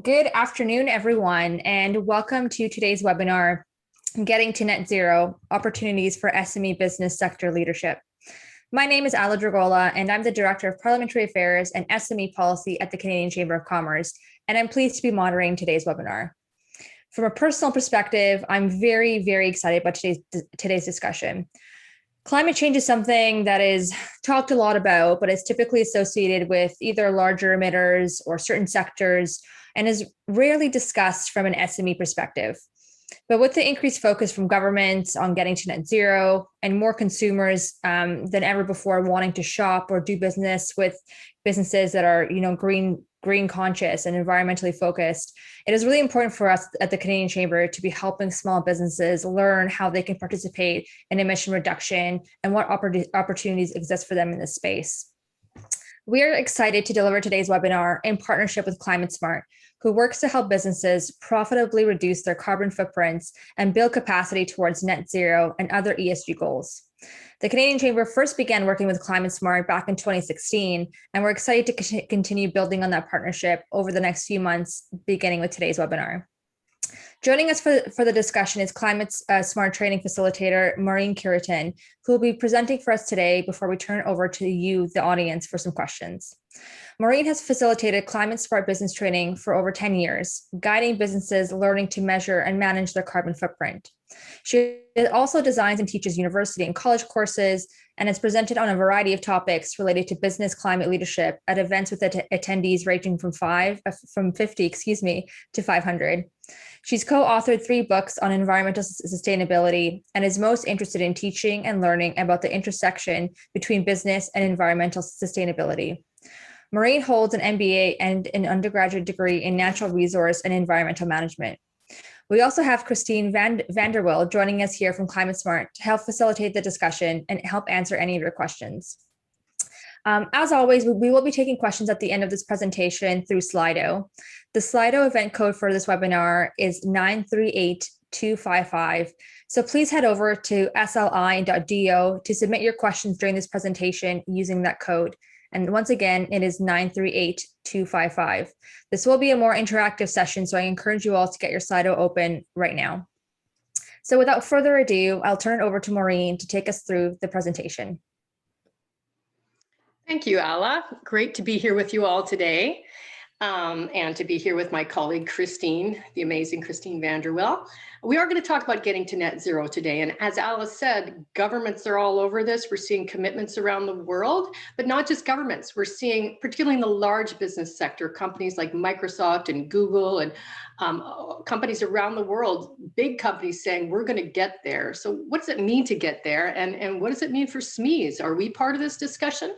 Good afternoon, everyone, and welcome to today's webinar, Getting to Net Zero, Opportunities for SME Business Sector Leadership. My name is Ala Dragola, and I'm the Director of Parliamentary Affairs and SME Policy at the Canadian Chamber of Commerce, and I'm pleased to be moderating today's webinar. From a personal perspective, I'm very, very excited about today's discussion. Climate change is something that is talked a lot about, but it's typically associated with either larger emitters or certain sectors and is rarely discussed from an SME perspective. But with the increased focus from governments on getting to net zero and more consumers than ever before wanting to shop or do business with businesses that are, green conscious and environmentally focused, it is really important for us at the Canadian Chamber to be helping small businesses learn how they can participate in emission reduction and what opportunities exist for them in this space. We are excited to deliver today's webinar in partnership with Climate Smart, who works to help businesses profitably reduce their carbon footprints and build capacity towards net zero and other ESG goals. The Canadian Chamber first began working with Climate Smart back in 2016, and we're excited to continue building on that partnership over the next few months, beginning with today's webinar. Joining us for the discussion is Climate Smart Training Facilitator Maureen Curitin, who will be presenting for us today before we turn it over to you, the audience, for some questions. Maureen has facilitated Climate Smart business training for over 10 years, guiding businesses learning to measure and manage their carbon footprint. She also designs and teaches university and college courses and has presented on a variety of topics related to business climate leadership at events with attendees ranging from 50 to 500. She's co-authored 3 books on environmental sustainability and is most interested in teaching and learning about the intersection between business and environmental sustainability. Maureen holds an MBA and an undergraduate degree in natural resource and environmental management. We also have Christine Vanderwill joining us here from Climate Smart to help facilitate the discussion and help answer any of your questions. As always, we will be taking questions at the end of this presentation through Slido. The Slido event code for this webinar is 938255. So please head over to sli.do to submit your questions during this presentation using that code. And once again, it is 938255. This will be a more interactive session, so I encourage you all to get your Slido open right now. So without further ado, I'll turn it over to Maureen to take us through the presentation. Thank you, Ala. Great to be here with you all today, and to be here with my colleague, Christine, the amazing Christine Vanderwill. We are going to talk about getting to net zero today. And as Ala said, governments are all over this. We're seeing commitments around the world, but not just governments. We're seeing, particularly in the large business sector, companies like Microsoft and Google and companies around the world, big companies saying, we're going to get there. So what does it mean to get there? And what does it mean for SMEs? Are we part of this discussion?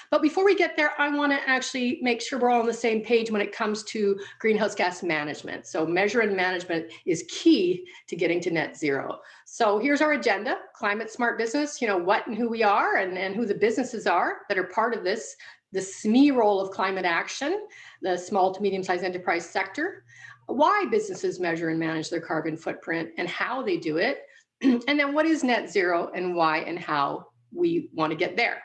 But before we get there, I want to actually make sure we're all on the same page when it comes to greenhouse gas management. So measure and management is key to getting to net zero. So here's our agenda: Climate Smart Business, what and who we are and who the businesses are that are part of this, the SME role of climate action, the small to medium-sized enterprise sector, why businesses measure and manage their carbon footprint and how they do it, and then what is net zero and why and how we want to get there.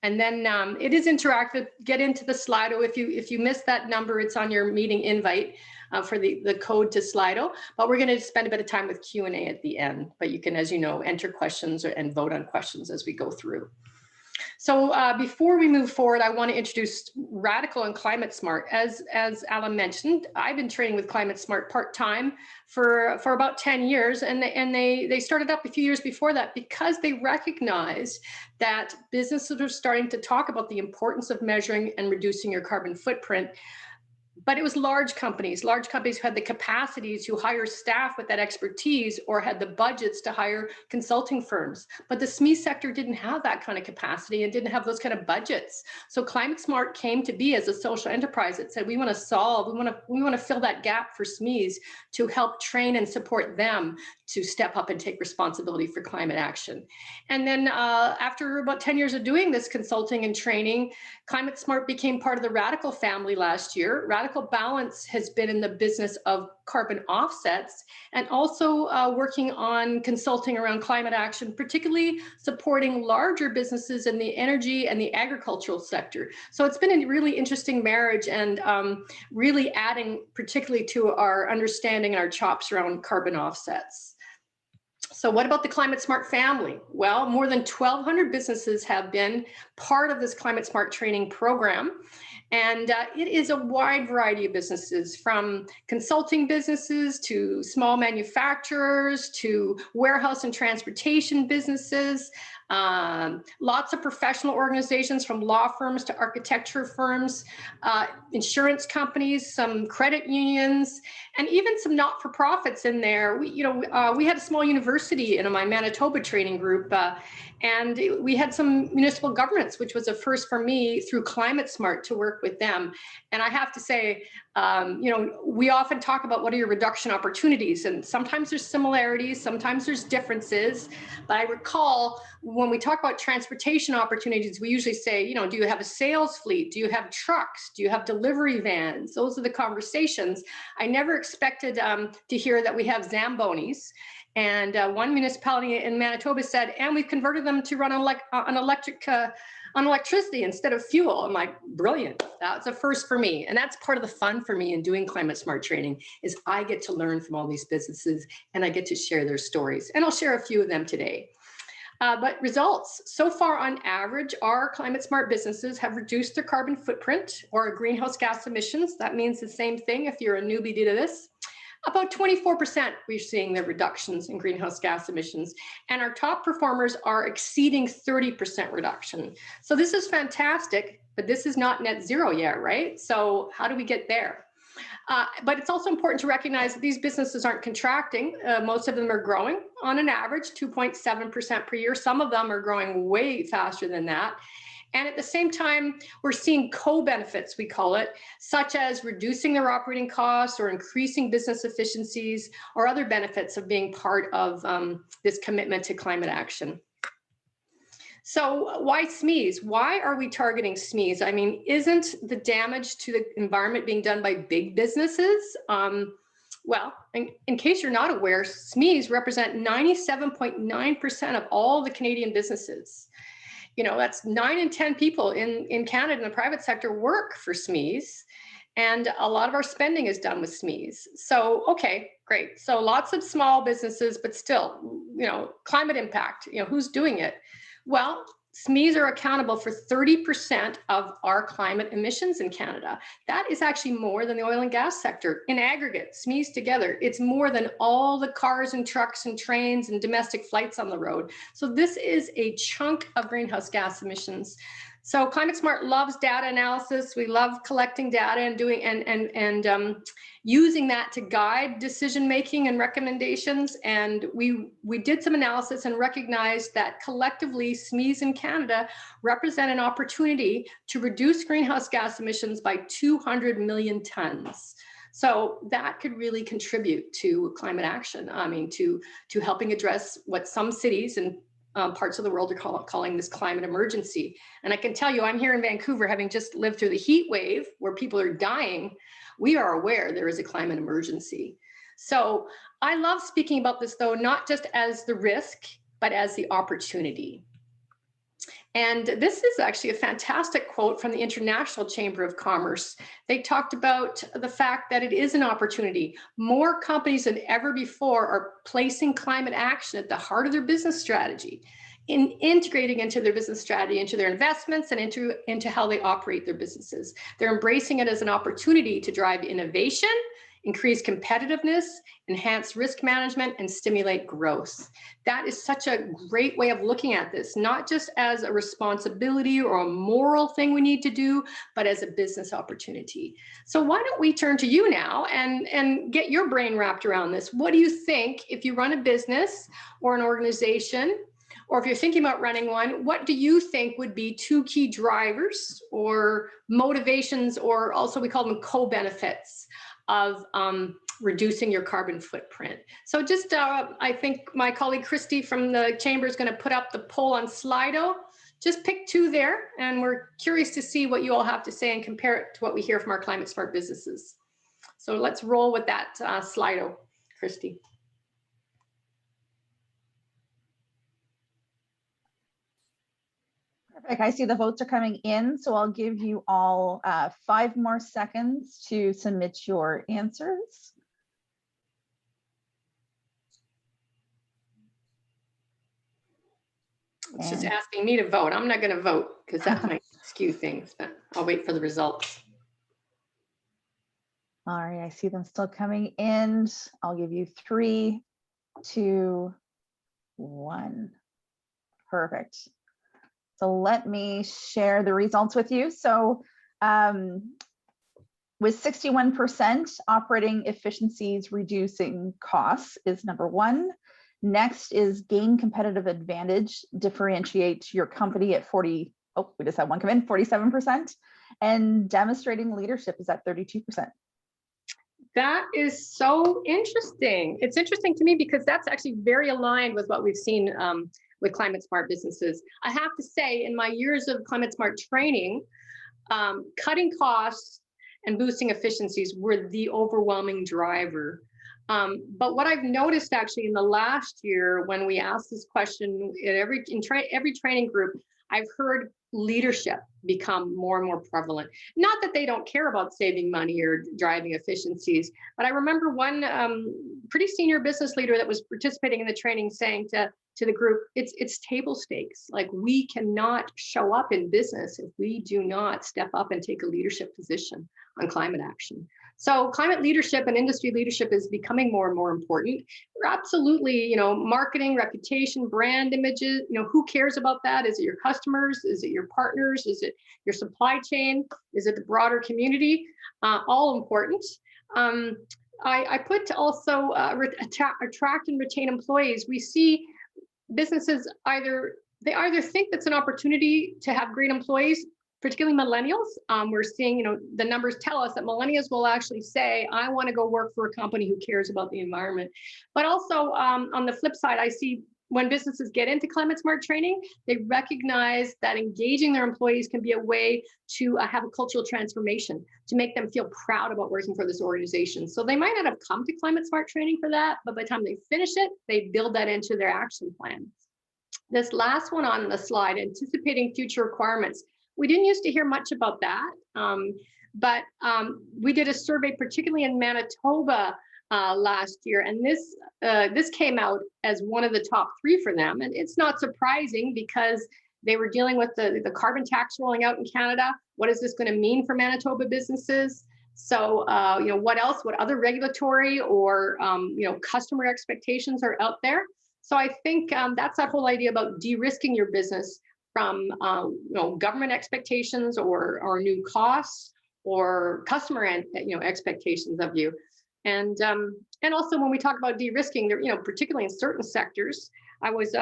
And then it is interactive. Get into the Slido. If you missed that number, it's on your meeting invite for the code to Slido. But we're going to spend a bit of time with Q&A at the end. But you can, as you know, enter questions and vote on questions as we go through. So before we move forward, I want to introduce Radical and Climate Smart. As Alan mentioned, I've been training with Climate Smart part-time for about 10 years, and they started up a few years before that because they recognized that businesses are starting to talk about the importance of measuring and reducing your carbon footprint. But it was large companies who had the capacity to hire staff with that expertise or had the budgets to hire consulting firms. But the SME sector didn't have that kind of capacity and didn't have those kind of budgets. So Climate Smart came to be as a social enterprise that said, we want to fill that gap for SMEs to help train and support them to step up and take responsibility for climate action. And then after about 10 years of doing this consulting and training, Climate Smart became part of the Radical family last year. Radical Michael Balance has been in the business of carbon offsets and also working on consulting around climate action, particularly supporting larger businesses in the energy and the agricultural sector. So it's been a really interesting marriage and really adding particularly to our understanding and our chops around carbon offsets. So what about the Climate Smart family? Well, more than 1,200 businesses have been part of this Climate Smart training program. And it is a wide variety of businesses, from consulting businesses to small manufacturers to warehouse and transportation businesses, lots of professional organizations from law firms to architecture firms, insurance companies, some credit unions, and even some not-for-profits in there. We had a small university in my Manitoba training group, and we had some municipal governments, which was a first for me through Climate Smart to work with them. And I have to say, we often talk about what are your reduction opportunities, and sometimes there's similarities, sometimes there's differences. But I recall when we talk about transportation opportunities, we usually say, do you have a sales fleet? Do you have trucks? Do you have delivery vans? Those are the conversations. I never expected to hear that we have Zambonis. And one municipality in Manitoba said, and we've converted them to run on electricity instead of fuel. I'm like, brilliant. That's a first for me. And that's part of the fun for me in doing Climate Smart training, is I get to learn from all these businesses and I get to share their stories. And I'll share a few of them today. But results, so far on average, our Climate Smart businesses have reduced their carbon footprint or greenhouse gas emissions. That means the same thing if you're a newbie to this. About 24% we're seeing the reductions in greenhouse gas emissions, and our top performers are exceeding 30% reduction. So this is fantastic, but this is not net zero yet, right? So how do we get there? But it's also important to recognize that these businesses aren't contracting. Most of them are growing on an average 2.7% per year. Some of them are growing way faster than that. And at the same time, we're seeing co-benefits, we call it, such as reducing their operating costs or increasing business efficiencies or other benefits of being part of this commitment to climate action. So why SMEs? Why are we targeting SMEs? I mean, isn't the damage to the environment being done by big businesses? Well, in case you're not aware, SMEs represent 97.9% of all the Canadian businesses. That's 9 in 10 people in Canada in the private sector work for SMEs. And a lot of our spending is done with SMEs. So, okay, great. So lots of small businesses, but still, climate impact, who's doing it? Well, SMEs are accountable for 30% of our climate emissions in Canada. That is actually more than the oil and gas sector in aggregate, SMEs together. It's more than all the cars and trucks and trains and domestic flights on the road. So this is a chunk of greenhouse gas emissions. So Climate Smart loves data analysis. We love collecting data and doing and using that to guide decision making and recommendations. And we did some analysis and recognized that collectively SMEs in Canada represent an opportunity to reduce greenhouse gas emissions by 200 million tons. So that could really contribute to climate action. I mean, to helping address what some cities and parts of the world are calling this climate emergency. And I can tell you, I'm here in Vancouver, having just lived through the heat wave where people are dying. We are aware there is a climate emergency. So I love speaking about this, though, not just as the risk, but as the opportunity. And this is actually a fantastic quote from the International Chamber of Commerce. They talked about the fact that it is an opportunity. More companies than ever before are placing climate action at the heart of their business strategy, integrating into their business strategy, into their investments, and into how they operate their businesses. They're embracing it as an opportunity to drive innovation, increase competitiveness, enhance risk management, and stimulate growth. That is such a great way of looking at this, not just as a responsibility or a moral thing we need to do, but as a business opportunity. So why don't we turn to you now and get your brain wrapped around this? What do you think, if you run a business or an organization, or if you're thinking about running one, what do you think would be 2 key drivers or motivations, or also we call them co-benefits of reducing your carbon footprint? So just, I think my colleague Christy from the Chamber is going to put up the poll on Slido. just pick 2 there, and we're curious to see what you all have to say and compare it to what we hear from our climate smart businesses. So let's roll with that Slido, Christy. Perfect. I see the votes are coming in, so I'll give you all 5 more seconds to submit your answers. It's just asking me to vote. I'm not going to vote because that might skew things, but I'll wait for the results. All right, I see them still coming in. I'll give you 3, 2, 1. Perfect. So let me share the results with you. So with 61%, operating efficiencies reducing costs is number 1. Next is gain competitive advantage, differentiate your company at 40. Oh, we just had one come in, 47%. And demonstrating leadership is at 32%. That is so interesting. It's interesting to me because that's actually very aligned with what we've seen with climate smart businesses. I have to say, in my years of climate smart training, cutting costs and boosting efficiencies were the overwhelming driver. But what I've noticed actually in the last year, when we asked this question in every training group, I've heard leadership become more and more prevalent. Not that they don't care about saving money or driving efficiencies, but I remember one pretty senior business leader that was participating in the training saying to the group, it's table stakes. Like, we cannot show up in business if we do not step up and take a leadership position on climate action. So climate leadership and industry leadership is becoming more and more important. We're absolutely, marketing, reputation, brand images, who cares about that? Is it your customers? Is it your partners? Is it your supply chain? Is it the broader community? All important. I put also attract and retain employees. We see businesses either think that's an opportunity to have great employees, particularly millennials. We're seeing, the numbers tell us that millennials will actually say, I want to go work for a company who cares about the environment. But also on the flip side, I see when businesses get into climate smart training, they recognize that engaging their employees can be a way to have a cultural transformation, to make them feel proud about working for this organization. So they might not have come to climate smart training for that, but by the time they finish it, they build that into their action plan. This last one on the slide, anticipating future requirements. We didn't used to hear much about that, but we did a survey, particularly in Manitoba last year, and this came out as one of the top 3 for them. And it's not surprising because they were dealing with the carbon tax rolling out in Canada. What is this going to mean for Manitoba businesses? So, what else? What other regulatory or customer expectations are out there? So I think that's that whole idea about de-risking your business from government expectations or new costs or customer expectations of you. And also when we talk about de-risking, particularly in certain sectors, I was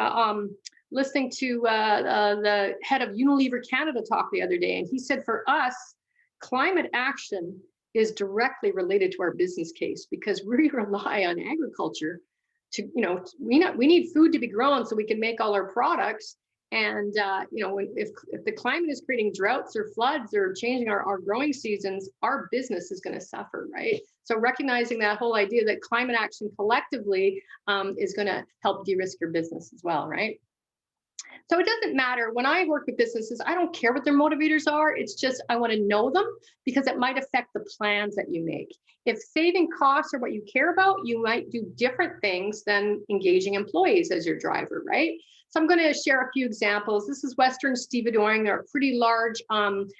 listening to the head of Unilever Canada talk the other day, and he said for us, climate action is directly related to our business case because we rely on agriculture to, we need food to be grown so we can make all our products. And if the climate is creating droughts or floods or changing our growing seasons, our business is going to suffer, right? So recognizing that whole idea that climate action collectively is going to help de-risk your business as well, right? So it doesn't matter. When I work with businesses, I don't care what their motivators are. It's just I want to know them because it might affect the plans that you make. If saving costs are what you care about, you might do different things than engaging employees as your driver, right? So I'm going to share a few examples. This is Western Stevedoring. They're a pretty large SME.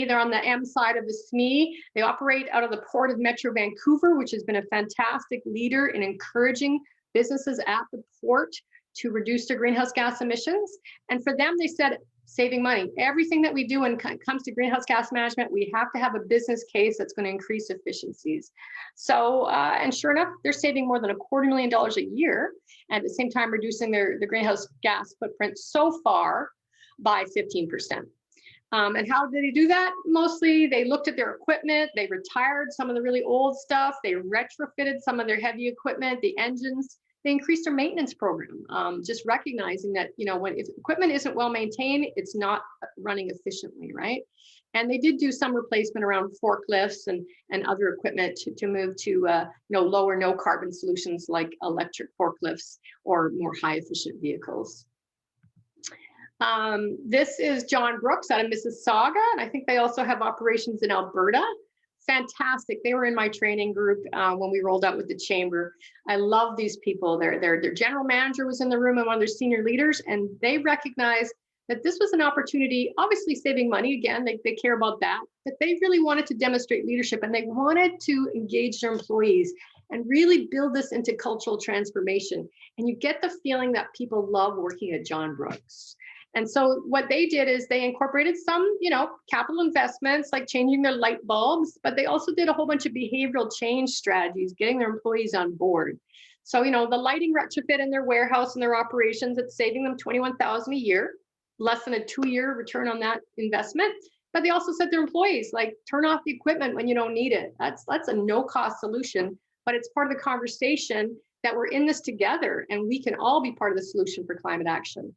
They're on the M side of the SME. They operate out of the Port of Metro Vancouver, which has been a fantastic leader in encouraging businesses at the port to reduce their greenhouse gas emissions. And for them, they said, saving money. Everything that we do when it comes to greenhouse gas management, we have to have a business case that's going to increase efficiencies. So, and sure enough, they're saving more than $250,000 a year, and at the same time reducing their greenhouse gas footprint so far by 15%. And how did they do that? Mostly they looked at their equipment, they retired some of the really old stuff, they retrofitted some of their heavy equipment, the engines, they increased their maintenance program, just recognizing that, if equipment isn't well maintained, it's not running efficiently, right? And they did do some replacement around forklifts and other equipment to move to lower no carbon solutions like electric forklifts or more high efficient vehicles. This is John Brooks out of Mississauga, and I think they also have operations in Alberta. Fantastic. They were in my training group when we rolled out with the chamber. I love these people. Their general manager was in the room and one of their senior leaders, and they recognized that this was an opportunity, obviously saving money. Again, they care about that, but they really wanted to demonstrate leadership, and they wanted to engage their employees and really build this into cultural transformation. And you get the feeling that people love working at John Brooks. And so what they did is they incorporated some, capital investments like changing their light bulbs, but they also did a whole bunch of behavioral change strategies, getting their employees on board. So, the lighting retrofit in their warehouse and their operations, it's saving them $21,000 a year, less than a 2-year return on that investment. But they also said to their employees, like, turn off the equipment when you don't need it. That's a no-cost solution, but it's part of the conversation that we're in this together, and we can all be part of the solution for climate action.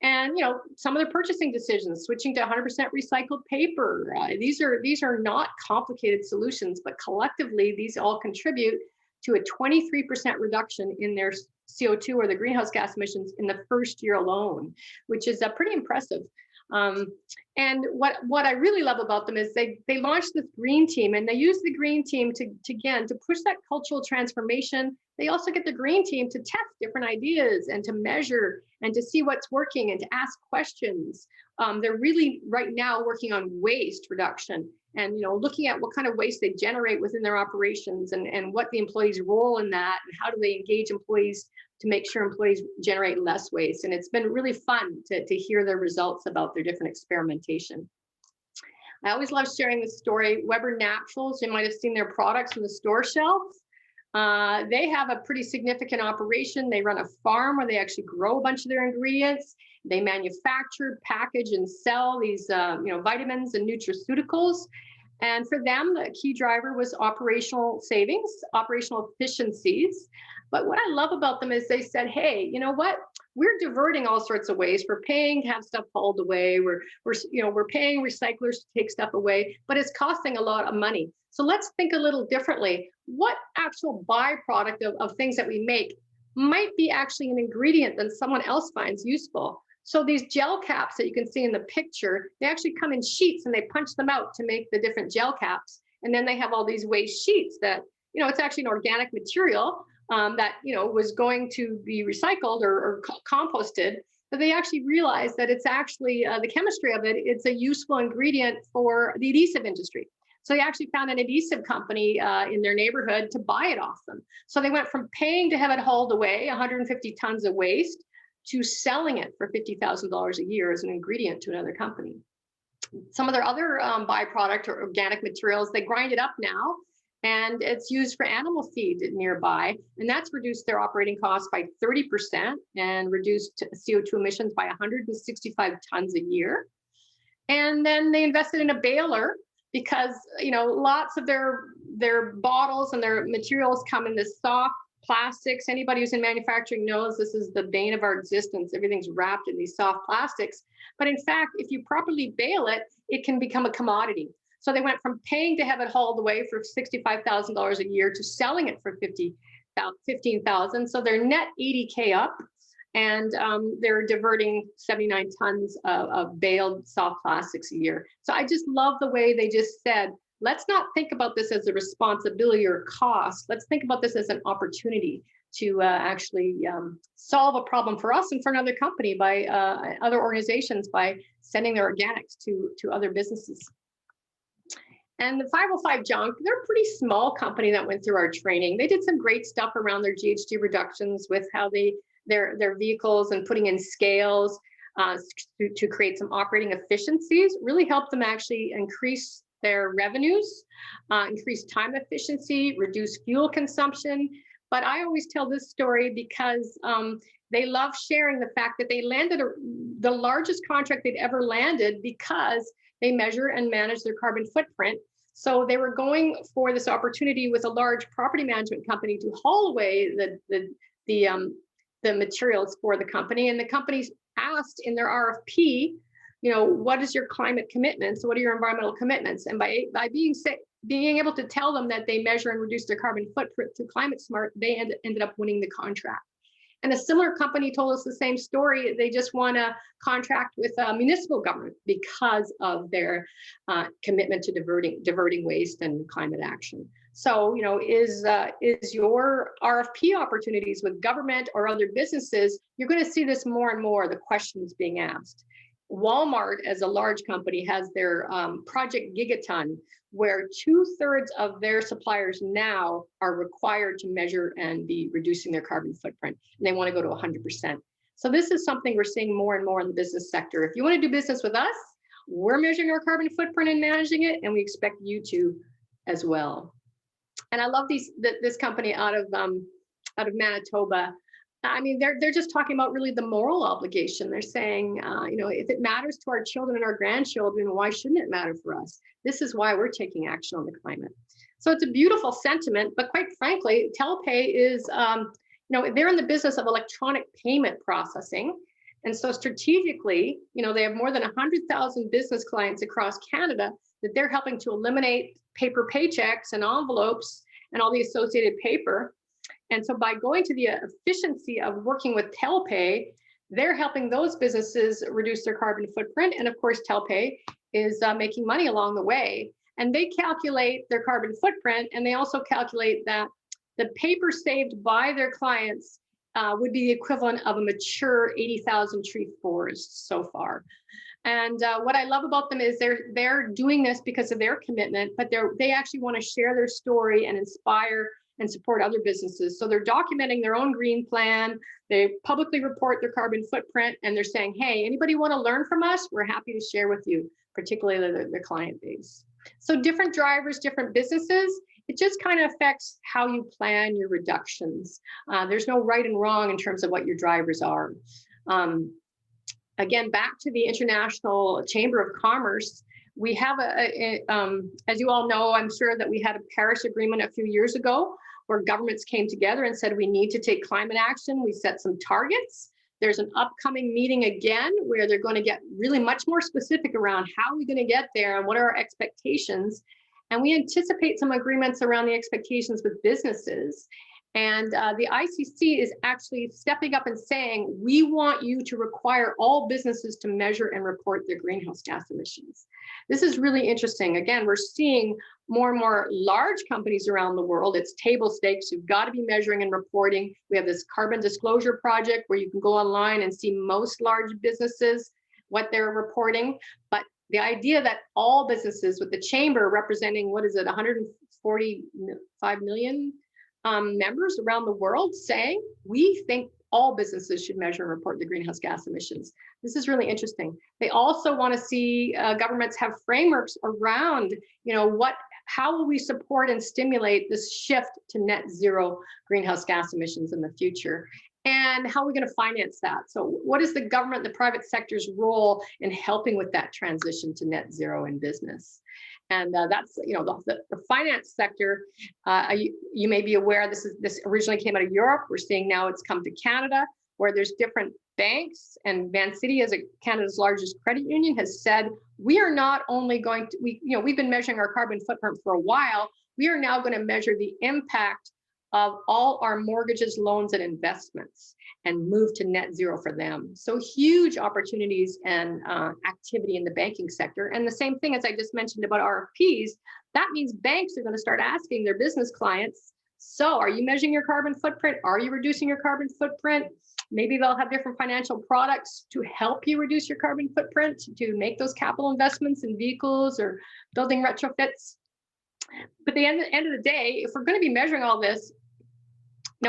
And some of the purchasing decisions, switching to 100% recycled paper. These are not complicated solutions, but collectively these all contribute to a 23% reduction in their CO2 or the greenhouse gas emissions in the first year alone, which is pretty impressive. And what I really love about them is they launched this green team, and they use the green team to push that cultural transformation. They also get the green team to test different ideas and to measure and to see what's working and to ask questions. They're really right now working on waste reduction and looking at what kind of waste they generate within their operations and what the employees' role in that and how do they engage employees to make sure employees generate less waste. And it's been really fun to hear their results about their different experimentation. I always love sharing this story. Weber Naturals, you might have seen their products on the store shelves. They have a pretty significant operation. They run a farm where they actually grow a bunch of their ingredients. They manufacture, package, and sell these vitamins and nutraceuticals. And for them, the key driver was operational savings, operational efficiencies. But what I love about them is they said, hey, you know what? We're diverting all sorts of waste. We're paying to have stuff hauled away. We're paying recyclers to take stuff away, but it's costing a lot of money. So let's think a little differently. What actual byproduct of things that we make might be actually an ingredient that someone else finds useful? So these gel caps that you can see in the picture, they actually come in sheets and they punch them out to make the different gel caps. And then they have all these waste sheets that, it's actually an organic material that, was going to be recycled or composted. But they actually realized that it's actually the chemistry of it, it's a useful ingredient for the adhesive industry. So they actually found an adhesive company in their neighborhood to buy it off them. So they went from paying to have it hauled away, 150 tons of waste, to selling it for $50,000 a year as an ingredient to another company. Some of their other byproduct or organic materials, they grind it up now, and it's used for animal feed nearby. And that's reduced their operating costs by 30% and reduced CO2 emissions by 165 tons a year. And then they invested in a baler because, lots of their bottles and their materials come in this soft plastics. Anybody who's in manufacturing knows this is the bane of our existence. Everything's wrapped in these soft plastics. But in fact, if you properly bale it, it can become a commodity. So they went from paying to have it hauled away for $65,000 a year to selling it for $15,000. So they're net 80K up, and they're diverting 79 tons of baled soft plastics a year. So I just love the way they just said, let's not think about this as a responsibility or cost. Let's think about this as an opportunity to actually solve a problem for us and for another company by other organizations by sending their organics to other businesses. And the 505 Junk, they're a pretty small company that went through our training. They did some great stuff around their GHG reductions with how their vehicles and putting in scales to create some operating efficiencies, really helped them actually increase their revenues, increase time efficiency, reduce fuel consumption. But I always tell this story because they love sharing the fact that they landed the largest contract they'd ever landed because they measure and manage their carbon footprint. So they were going for this opportunity with a large property management company to haul away the materials for the company, and the companies asked in their RFP, what is your climate commitment? So what are your environmental commitments? And by being able to tell them that they measure and reduce their carbon footprint through Climate Smart, they ended up winning the contract. And a similar company told us the same story. They just won a contract with a municipal government because of their commitment to diverting waste and climate action. So, is your RFP opportunities with government or other businesses? You're going to see this more and more. The questions being asked. Walmart, as a large company, has their Project Gigaton, where 2/3 of their suppliers now are required to measure and be reducing their carbon footprint, and they want to go to 100%. So this is something we're seeing more and more in the business sector. If you want to do business with us, we're measuring our carbon footprint and managing it, and we expect you to as well. And I love this company out of Manitoba. I mean, they're just talking about really the moral obligation. They're saying, if it matters to our children and our grandchildren, why shouldn't it matter for us? This is why we're taking action on the climate. So it's a beautiful sentiment, but quite frankly, Telpay is, they're in the business of electronic payment processing. And so strategically, they have more than 100,000 business clients across Canada that they're helping to eliminate paper paychecks and envelopes and all the associated paper. And so by going to the efficiency of working with Telpay, they're helping those businesses reduce their carbon footprint. And of course, Telpay is making money along the way. And they calculate their carbon footprint, and they also calculate that the paper saved by their clients would be the equivalent of a mature 80,000 tree forest so far. And what I love about them is they're doing this because of their commitment, but they actually want to share their story and inspire and support other businesses. So they're documenting their own green plan. They publicly report their carbon footprint, and they're saying, hey, anybody want to learn from us? We're happy to share with you, particularly the client base. So different drivers, different businesses, it just kind of affects how you plan your reductions. There's no right and wrong in terms of what your drivers are. Again, back to the International Chamber of Commerce, we have as you all know, I'm sure that we had a Paris Agreement a few years ago where governments came together and said we need to take climate action. We set some targets. There's an upcoming meeting again where they're going to get really much more specific around how we're going to get there and what are our expectations. And we anticipate some agreements around the expectations with businesses. And the ICC is actually stepping up and saying, we want you to require all businesses to measure and report their greenhouse gas emissions. This is really interesting. Again, we're seeing more and more large companies around the world. It's table stakes. You've got to be measuring and reporting. We have this carbon disclosure project where you can go online and see most large businesses, what they're reporting. But the idea that all businesses, with the chamber representing, 145 million members around the world, saying we think all businesses should measure and report the greenhouse gas emissions. This is really interesting. They also want to see governments have frameworks around, how will we support and stimulate this shift to net zero greenhouse gas emissions in the future? And how are we going to finance that? So what is the government, the private sector's role in helping with that transition to net zero in business? And that's, the finance sector, you may be aware, this originally came out of Europe. We're seeing now it's come to Canada, where there's different banks, and Van City, as Canada's largest credit union, has said, we are not only going to, we've been measuring our carbon footprint for a while, we are now going to measure the impact of all our mortgages, loans, and investments and move to net zero for them. So huge opportunities and activity in the banking sector. And the same thing as I just mentioned about RFPs, that means banks are going to start asking their business clients, so are you measuring your carbon footprint? Are you reducing your carbon footprint? Maybe they'll have different financial products to help you reduce your carbon footprint, to make those capital investments in vehicles or building retrofits. But at the end of the day, if we're going to be measuring all this,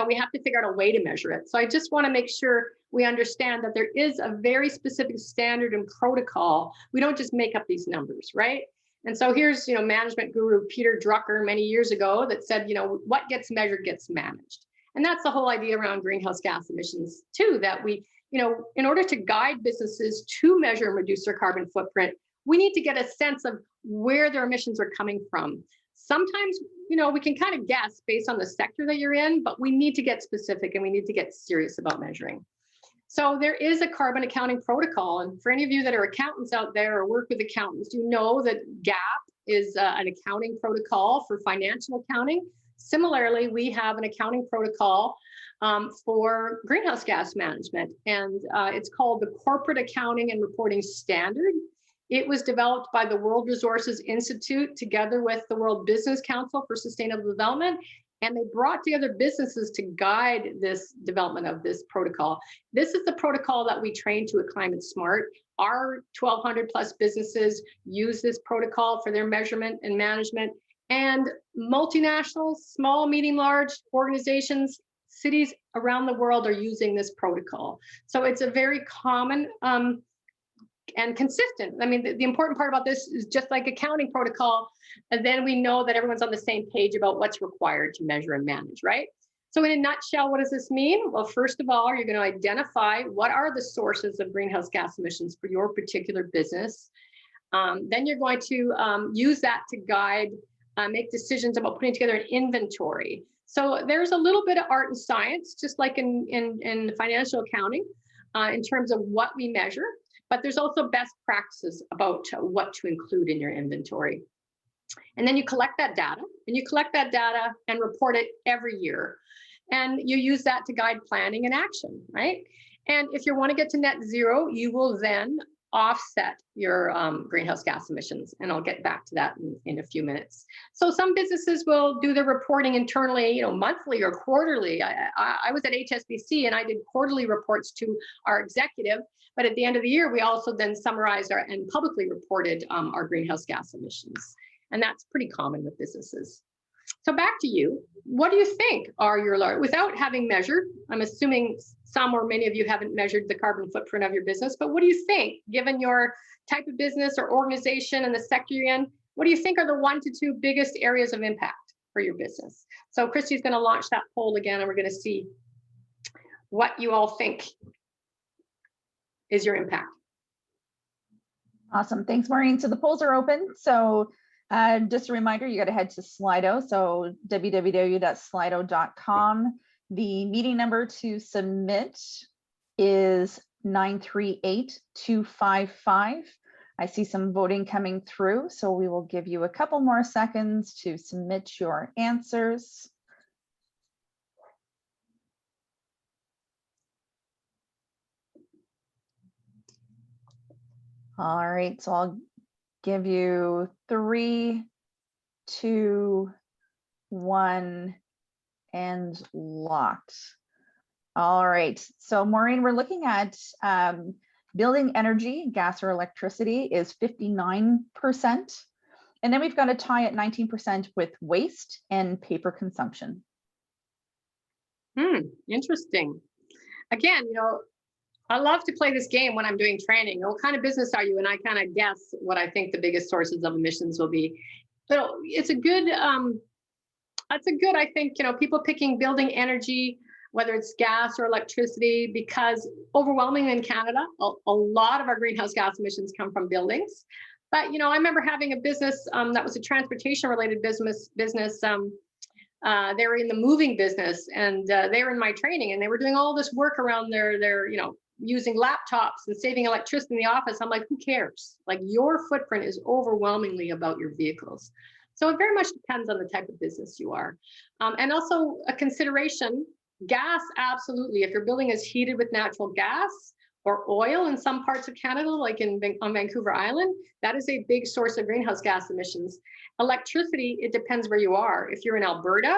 we have to figure out a way to measure it. So I just want to make sure we understand that there is a very specific standard and protocol. We don't just make up these numbers, right? And so here's, management guru Peter Drucker many years ago that said, what gets measured gets managed. And that's the whole idea around greenhouse gas emissions too, that we, in order to guide businesses to measure and reduce their carbon footprint, we need to get a sense of where their emissions are coming from. Sometimes you know, we can kind of guess based on the sector that you're in, but we need to get specific and we need to get serious about measuring. So there is a carbon accounting protocol. And for any of you that are accountants out there or work with accountants, you know that GAAP is an accounting protocol for financial accounting. Similarly, we have an accounting protocol for greenhouse gas management, and it's called the Corporate Accounting and Reporting Standard. It was developed by the World Resources Institute together with the World Business Council for Sustainable Development, and they brought together businesses to guide this development of this protocol. This is the protocol that we train to at Climate Smart. Our 1,200 plus businesses use this protocol for their measurement and management, and multinational, small, medium, large organizations, cities around the world are using this protocol. So it's a very common and consistent. I mean, the important part about this is just like accounting protocol, and then we know that everyone's on the same page about what's required to measure and manage, right? So in a nutshell, what does this mean? Well, first of all, you're going to identify what are the sources of greenhouse gas emissions for your particular business. Then you're going to use that to guide, make decisions about putting together an inventory. So there's a little bit of art and science, just like in financial accounting, in terms of what we measure. But there's also best practices about what to include in your inventory. And then you collect that data, and report it every year. And you use that to guide planning and action, right? And if you want to get to net zero, you will then offset your greenhouse gas emissions. And I'll get back to that in a few minutes. So some businesses will do their reporting internally, you know, monthly or quarterly. I was at HSBC and I did quarterly reports to our executive, but at the end of the year, we also then summarized and publicly reported our greenhouse gas emissions. And that's pretty common with businesses. So back to you. What do you think are your large, without having measured, I'm assuming some or many of you haven't measured the carbon footprint of your business, but what do you think, given your type of business or organization and the sector you're in, what do you think are the 1 to 2 biggest areas of impact for your business? So Christy's going to launch that poll again, and we're going to see what you all think is your impact. Awesome. Thanks, Maureen. So the polls are open. So just a reminder, you got to head to Slido. So www.slido.com. The meeting number to submit is 938-255. I see some voting coming through, so we will give you a couple more seconds to submit your answers. All right, so I'll give you 3, 2, 1, and locked. All right, so Maureen, we're looking at building energy, gas or electricity is 59%. And then we've got a tie at 19% with waste and paper consumption. Interesting. Again, you know, I love to play this game when I'm doing training. What kind of business are you? And I kind of guess what I think the biggest sources of emissions will be. But it's a good, that's a good, I think, you know, people picking building energy, whether it's gas or electricity, because overwhelmingly in Canada, a lot of our greenhouse gas emissions come from buildings. But, you know, I remember having a business that was a transportation related business. They were in the moving business, and they were in my training, and they were doing all this work around their you know, using laptops and saving electricity in the office. I'm like, who cares? Like, your footprint is overwhelmingly about your vehicles. So it very much depends on the type of business you are. And also a consideration, gas, absolutely. If your building is heated with natural gas or oil in some parts of Canada, like on Vancouver Island, that is a big source of greenhouse gas emissions. Electricity, it depends where you are. If you're in Alberta,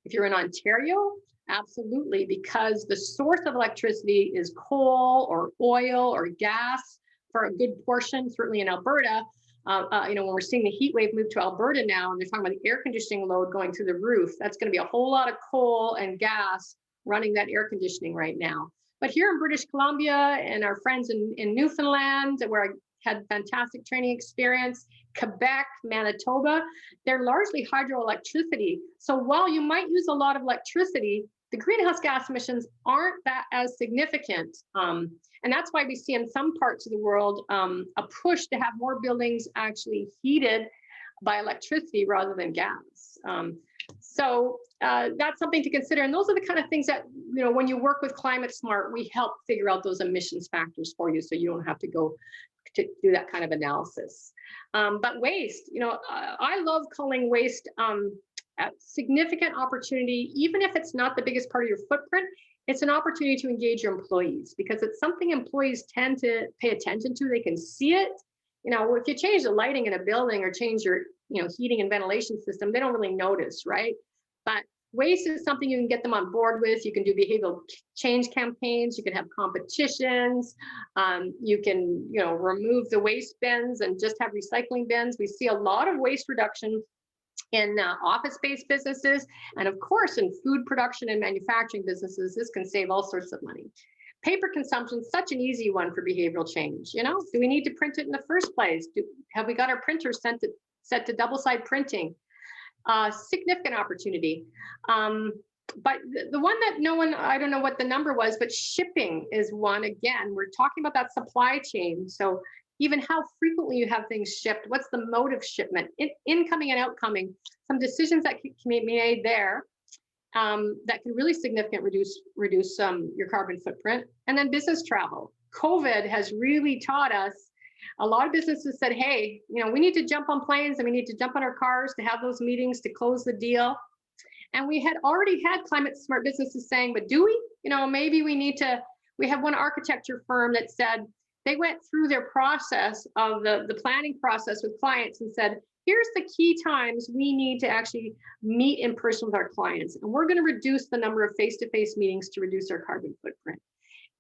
if you're in Ontario, absolutely, because the source of electricity is coal or oil or gas for a good portion, certainly in Alberta. You know, when we're seeing the heat wave move to Alberta now, and they're talking about the air conditioning load going through the roof, that's going to be a whole lot of coal and gas running that air conditioning right now. But here in British Columbia and our friends in Newfoundland, where I had fantastic training experience, Quebec, Manitoba, they're largely hydroelectricity. So while you might use a lot of electricity, the greenhouse gas emissions aren't that as significant. And that's why we see in some parts of the world a push to have more buildings actually heated by electricity rather than gas. So that's something to consider. And those are the kind of things that, when you work with Climate Smart, we help figure out those emissions factors for you so you don't have to go to do that kind of analysis. But waste, I love calling waste a significant opportunity, even if it's not the biggest part of your footprint. It's an opportunity to engage your employees because it's something employees tend to pay attention to. They can see it. If you change the lighting in a building or change your, heating and ventilation system, they don't really notice, right? But waste is something you can get them on board with. You can do behavioral change campaigns. You can have competitions. You can, remove the waste bins and just have recycling bins. We see a lot of waste reduction in office-based businesses. And of course, in food production and manufacturing businesses, this can save all sorts of money. Paper consumption is such an easy one for behavioral change. Do we need to print it in the first place? Have we got our printers set to double-side printing? Significant opportunity. But the one that no one, I don't know what the number was, but shipping is one. Again, we're talking about that supply chain. So even how frequently you have things shipped, what's the mode of shipment, incoming and outcoming, some decisions that can be made there that can really significantly reduce your carbon footprint. And then business travel. COVID has really taught us, a lot of businesses said, hey, we need to jump on planes and we need to jump on our cars to have those meetings to close the deal. And we had already had climate smart businesses saying, but do we? Maybe we have one architecture firm that said they went through their process of the planning process with clients and said, here's the key times we need to actually meet in person with our clients. And we're going to reduce the number of face-to-face meetings to reduce our carbon footprint.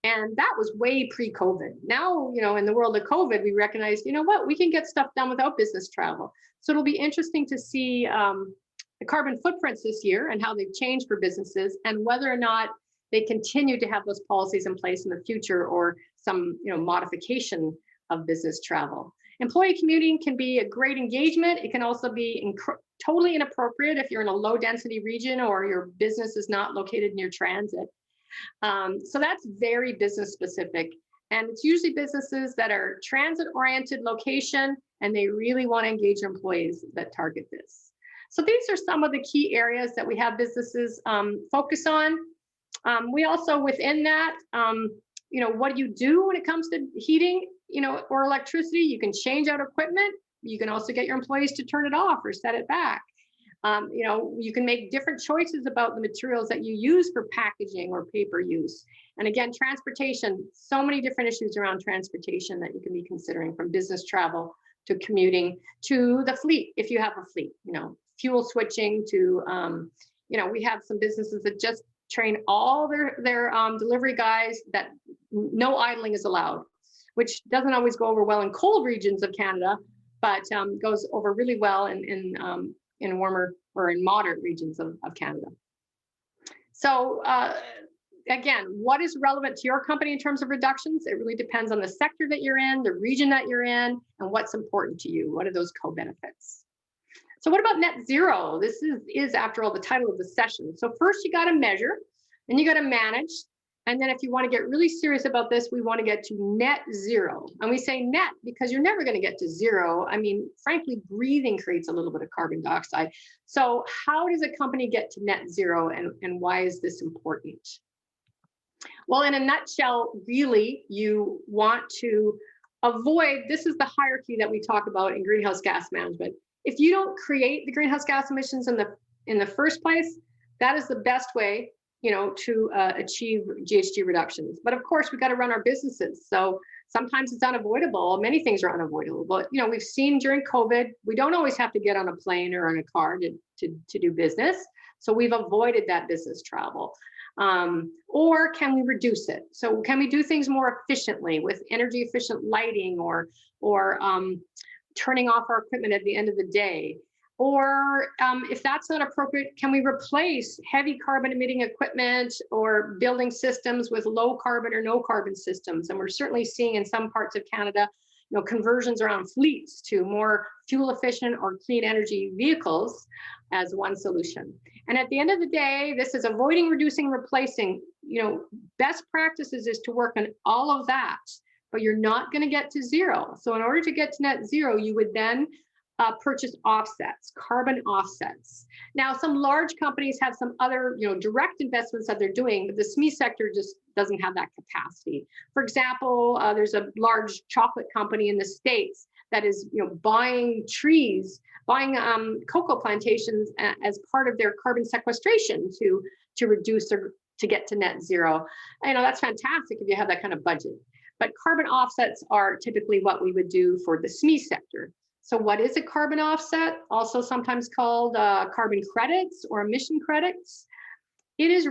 And that was way pre-COVID. Now, in the world of COVID, we recognize, we can get stuff done without business travel. So it'll be interesting to see the carbon footprints this year and how they've changed for businesses and whether or not they continue to have those policies in place in the future or some, modification of business travel. Employee commuting can be a great engagement. It can also be totally inappropriate if you're in a low density region or your business is not located near transit. So that's very business specific. And it's usually businesses that are transit oriented location, and they really want to engage their employees that target this. So these are some of the key areas that we have businesses focus on. We also, within that, what do you do when it comes to heating, or electricity? You can change out equipment. You can also get your employees to turn it off or set it back. You can make different choices about the materials that you use for packaging or paper use. And again, transportation, so many different issues around transportation that you can be considering, from business travel to commuting to the fleet, if you have a fleet, fuel switching to, we have some businesses that just train all their delivery guys that no idling is allowed, which doesn't always go over well in cold regions of Canada, but goes over really well in warmer or in moderate regions of Canada. So again, what is relevant to your company in terms of reductions? It really depends on the sector that you're in, the region that you're in, and what's important to you. What are those co-benefits? So what about net zero? This is after all, the title of the session. So first you got to measure, then you got to manage. And then if you want to get really serious about this, we want to get to net zero. And we say net because you're never going to get to zero. I mean, frankly, breathing creates a little bit of carbon dioxide. So how does a company get to net zero, and why is this important? Well, in a nutshell, really, you want to avoid, this is the hierarchy that we talk about in greenhouse gas management. If you don't create the greenhouse gas emissions in the first place, that is the best way, to achieve GHG reductions. But of course, we got to run our businesses. So sometimes it's unavoidable. Many things are unavoidable. But we've seen during COVID, we don't always have to get on a plane or on a car to do business. So we've avoided that business travel. Or can we reduce it? So can we do things more efficiently with energy efficient lighting or turning off our equipment at the end of the day? Or if that's not appropriate, can we replace heavy carbon emitting equipment or building systems with low carbon or no carbon systems? And we're certainly seeing in some parts of Canada, conversions around fleets to more fuel efficient or clean energy vehicles as one solution. And at the end of the day, this is avoiding, reducing, replacing. Best practices is to work on all of that, but you're not going to get to zero. So in order to get to net zero, you would then purchase offsets, carbon offsets. Now, some large companies have some other, direct investments that they're doing, but the SME sector just doesn't have that capacity. For example, there's a large chocolate company in the States that is, buying trees, buying cocoa plantations as part of their carbon sequestration to reduce or to get to net zero. That's fantastic if you have that kind of budget. But carbon offsets are typically what we would do for the SME sector. So what is a carbon offset? Also sometimes called carbon credits or emission credits. It is a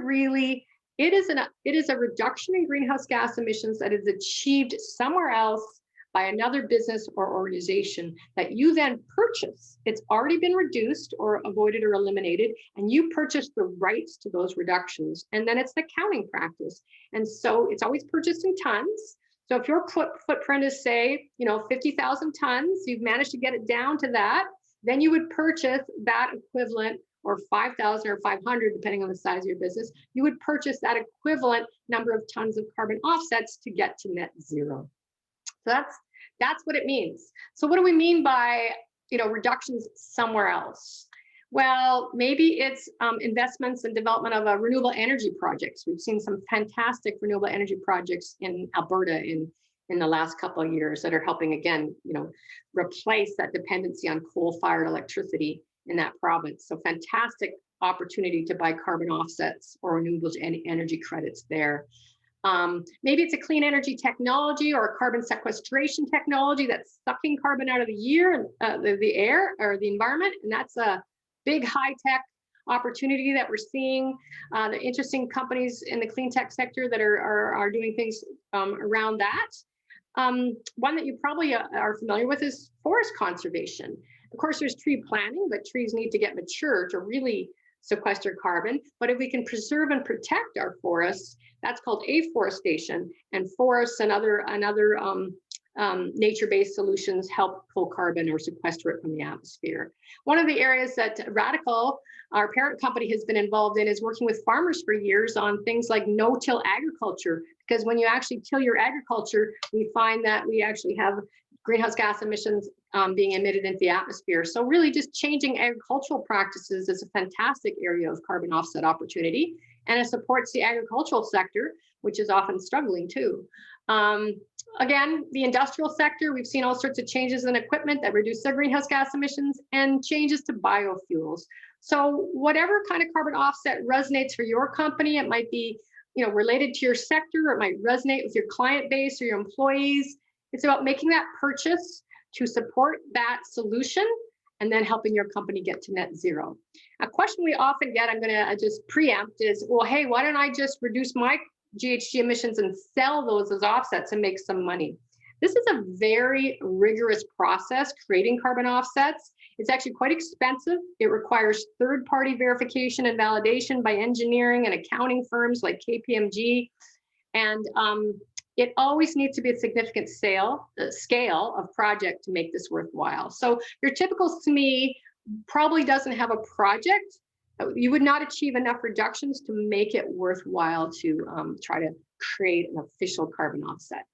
reduction in greenhouse gas emissions that is achieved somewhere else by another business or organization that you then purchase. It's already been reduced or avoided or eliminated, and you purchase the rights to those reductions. And then it's the accounting practice. And so it's always purchased in tons. So if your footprint is, say, 50,000 tons, you've managed to get it down to that, then you would purchase that equivalent, or 5,000 or 500, depending on the size of your business, you would purchase that equivalent number of tons of carbon offsets to get to net zero. So that's what it means. So what do we mean by, reductions somewhere else? Well, maybe it's investments and development of renewable energy projects. We've seen some fantastic renewable energy projects in Alberta in the last couple of years that are helping, again, replace that dependency on coal-fired electricity in that province. So fantastic opportunity to buy carbon offsets or renewable energy credits there. Maybe it's a clean energy technology or a carbon sequestration technology that's sucking carbon out of the air or the environment, and that's a big high-tech opportunity that we're seeing. The interesting companies in the clean tech sector that are doing things around that. One that you probably are familiar with is forest conservation. Of course, there's tree planting, but trees need to get mature to really sequester carbon. But if we can preserve and protect our forests, that's called afforestation. And forests and other nature-based solutions help pull carbon or sequester it from the atmosphere. One of the areas that Radical, our parent company, has been involved in is working with farmers for years on things like no-till agriculture, because when you actually till your agriculture, we find that we actually have greenhouse gas emissions being emitted into the atmosphere. So really just changing agricultural practices is a fantastic area of carbon offset opportunity, and it supports the agricultural sector, which is often struggling too. Again, the industrial sector, we've seen all sorts of changes in equipment that reduce their greenhouse gas emissions and changes to biofuels. So whatever kind of carbon offset resonates for your company, it might be related to your sector, or it might resonate with your client base or your employees. It's about making that purchase to support that solution and then helping your company get to net zero. A question we often get, I'm going to just preempt, is, well, hey, why don't I just reduce my GHG emissions and sell those as offsets and make some money? This is a very rigorous process, creating carbon offsets. It's actually quite expensive. It requires third-party verification and validation by engineering and accounting firms like KPMG. And it always needs to be a significant scale of project to make this worthwhile. So your typical SME probably doesn't have a project. You would not achieve enough reductions to make it worthwhile to try to create an official carbon offset.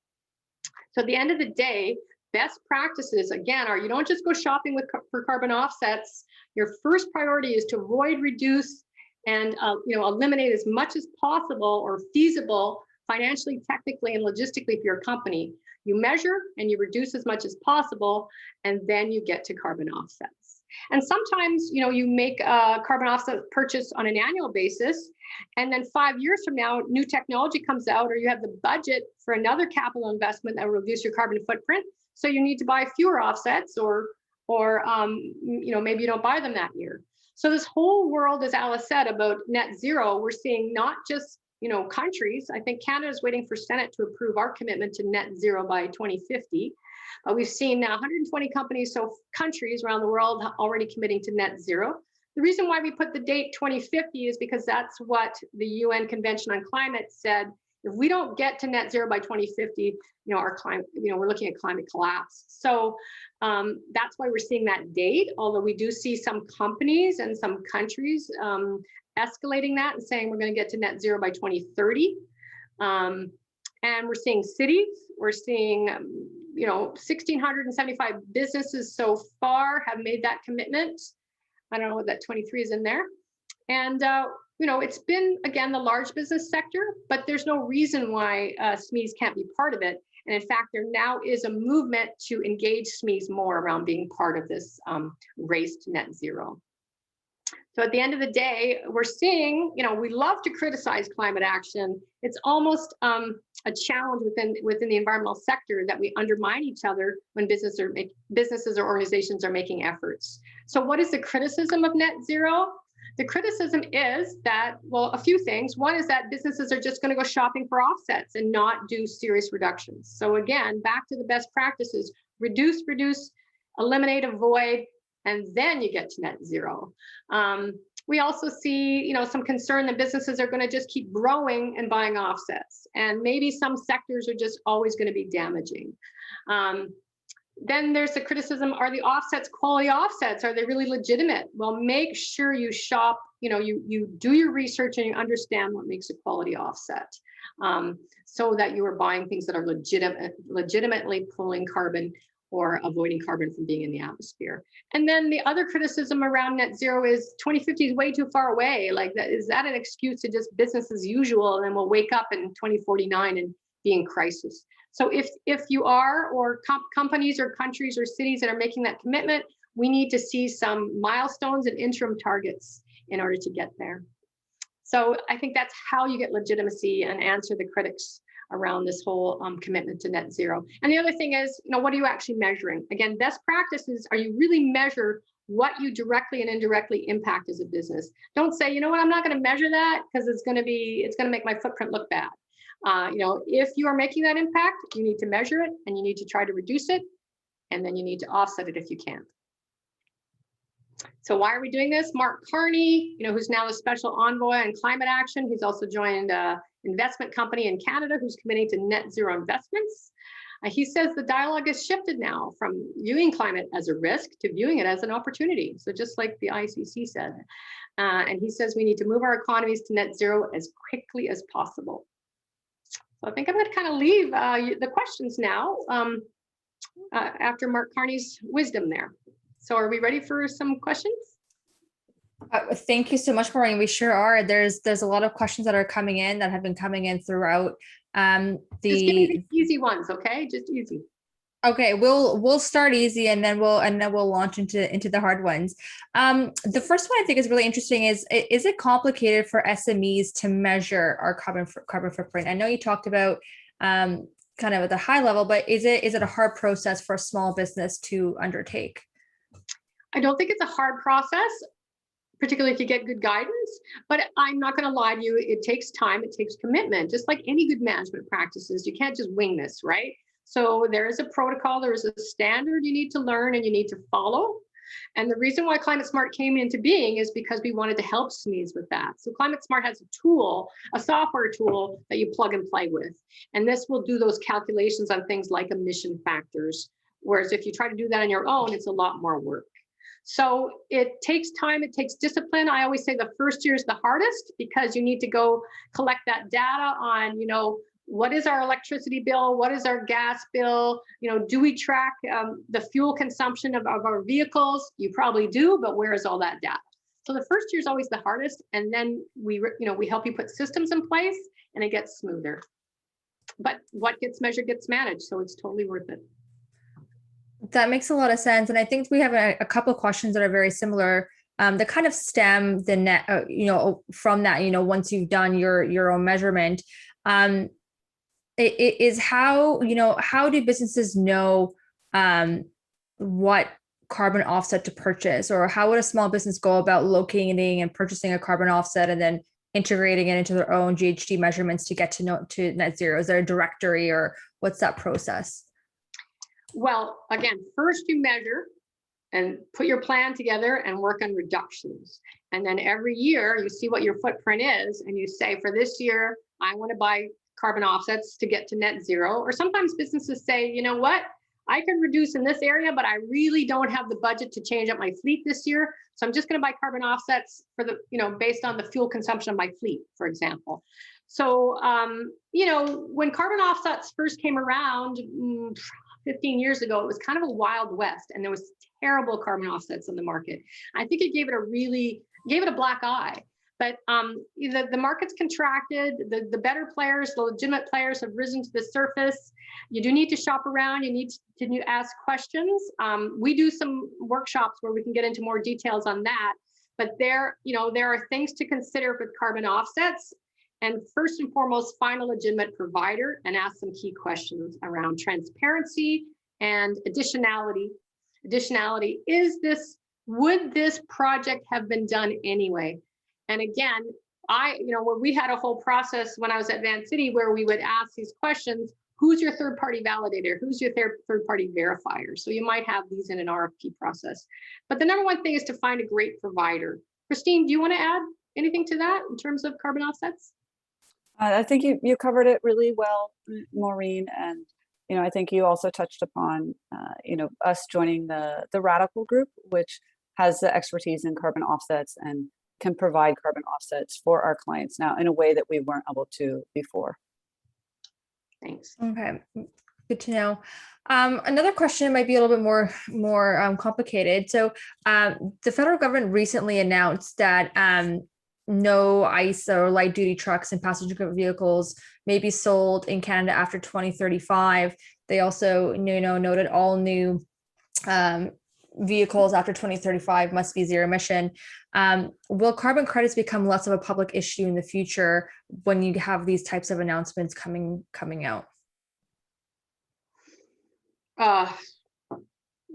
So at the end of the day, best practices, again, are you don't just go shopping for carbon offsets. Your first priority is to avoid, reduce, and eliminate as much as possible or feasible financially, technically, and logistically for your company. You measure and you reduce as much as possible, and then you get to carbon offsets. And sometimes, you make a carbon offset purchase on an annual basis, and then 5 years from now, new technology comes out, or you have the budget for another capital investment that will reduce your carbon footprint. So you need to buy fewer offsets, or maybe you don't buy them that year. So this whole world, as Alice said, about net zero, we're seeing not just countries. I think Canada is waiting for Senate to approve our commitment to net zero by 2050. We've seen now 120 countries around the world already committing to net zero. The reason why we put the date 2050 is because that's what the UN Convention on Climate said. If we don't get to net zero by 2050, our climate, we're looking at climate collapse. So that's why we're seeing that date. Although we do see some companies and some countries escalating that and saying we're going to get to net zero by 2030. And we're seeing cities, we're seeing, 1,675 businesses so far have made that commitment. I don't know what that 23 is in there. And, it's been, again, the large business sector, but there's no reason why SMEs can't be part of it. And in fact, there now is a movement to engage SMEs more around being part of this race to net zero. So at the end of the day, we're seeing, we love to criticize climate action. It's almost a challenge within the environmental sector that we undermine each other when businesses or organizations are making efforts. So what is the criticism of net zero? The criticism is that, well, a few things. One is that businesses are just going to go shopping for offsets and not do serious reductions. So again, back to the best practices: reduce, eliminate, avoid, and then you get to net zero. We also see, some concern that businesses are going to just keep growing and buying offsets, and maybe some sectors are just always going to be damaging. Then there's the criticism: are the offsets quality offsets? Are they really legitimate? Well, make sure you shop, you do your research and you understand what makes a quality offset, so that you are buying things that are legitimately pulling carbon or avoiding carbon from being in the atmosphere. And then the other criticism around net zero is 2050 is way too far away. Like, is that an excuse to just business as usual, and then we'll wake up in 2049 and be in crisis? So if you are, or companies or countries or cities that are making that commitment, we need to see some milestones and interim targets in order to get there. So I think that's how you get legitimacy and answer the critics around this whole commitment to net zero. And the other thing is, what are you actually measuring? Again, best practices are you really measure what you directly and indirectly impact as a business. Don't say, I'm not going to measure that because it's going to make my footprint look bad. If you are making that impact, you need to measure it and you need to try to reduce it, and then you need to offset it if you can. So why are we doing this? Mark Carney, who's now the special envoy on climate action. He's also joined an investment company in Canada who's committing to net zero investments. He says the dialogue has shifted now from viewing climate as a risk to viewing it as an opportunity. So just like the ICC said. And he says we need to move our economies to net zero as quickly as possible. So I think I'm going to kind of leave the questions now after Mark Carney's wisdom there. So are we ready for some questions? Thank you so much, Maureen. We sure are. There's a lot of questions that are coming in that have been coming in throughout. Just give me the easy ones, okay? Just easy. Okay, we'll start easy and then we'll launch into the hard ones. The first one I think is really interesting is it complicated for SMEs to measure our carbon footprint? I know you talked about kind of at the high level, but is it a hard process for a small business to undertake? I don't think it's a hard process, particularly if you get good guidance, but I'm not going to lie to you. It takes time, it takes commitment, just like any good management practices. You can't just wing this, right? So there is a protocol, there is a standard you need to learn and you need to follow. And the reason why Climate Smart came into being is because we wanted to help SMEs with that. So Climate Smart has a tool, a software tool that you plug and play with. And this will do those calculations on things like emission factors. Whereas if you try to do that on your own, it's a lot more work. So it takes time, it takes discipline. I always say the first year is the hardest because you need to go collect that data on, what is our electricity bill? What is our gas bill? Do we track the fuel consumption of our vehicles? You probably do, but where is all that data? So the first year is always the hardest. And then we help you put systems in place and it gets smoother. But what gets measured gets managed. So it's totally worth it. That makes a lot of sense. And I think we have a couple of questions that are very similar that kind of stem the net, from that, once you've done your own measurement. It is how do businesses know what carbon offset to purchase, or how would a small business go about locating and purchasing a carbon offset and then integrating it into their own GHG measurements to get to net zero? Is there a directory, or what's that process? Well, again, first you measure and put your plan together and work on reductions. And then every year you see what your footprint is and you say, for this year, I want to buy carbon offsets to get to net zero. Or sometimes businesses say, you know what, I can reduce in this area, but I really don't have the budget to change up my fleet this year. So I'm just going to buy carbon offsets for based on the fuel consumption of my fleet, for example. So, when carbon offsets first came around 15 years ago, it was kind of a wild west, and there was terrible carbon offsets on the market. I think it gave it a black eye. But the market's contracted. The better players, the legitimate players, have risen to the surface. You do need to shop around. You need to ask questions. We do some workshops where we can get into more details on that. But there are things to consider with carbon offsets. And first and foremost, find a legitimate provider and ask some key questions around transparency and additionality. Would this project have been done anyway? And again, we had a whole process when I was at Van City where we would ask these questions. Who's your third-party validator? Who's your third-party verifier? So you might have these in an RFP process. But the number one thing is to find a great provider. Christine, do you want to add anything to that in terms of carbon offsets? I think you covered it really well, Maureen, and I think you also touched upon us joining the Radical group, which has the expertise in carbon offsets and can provide carbon offsets for our clients now in a way that we weren't able to before. Thanks. Okay, good to know. Another question might be a little bit more complicated. So the federal government recently announced that no ICE or light duty trucks and passenger vehicles may be sold in Canada after 2035. They also, noted all new vehicles after 2035 must be zero emission. Will carbon credits become less of a public issue in the future when you have these types of announcements coming out?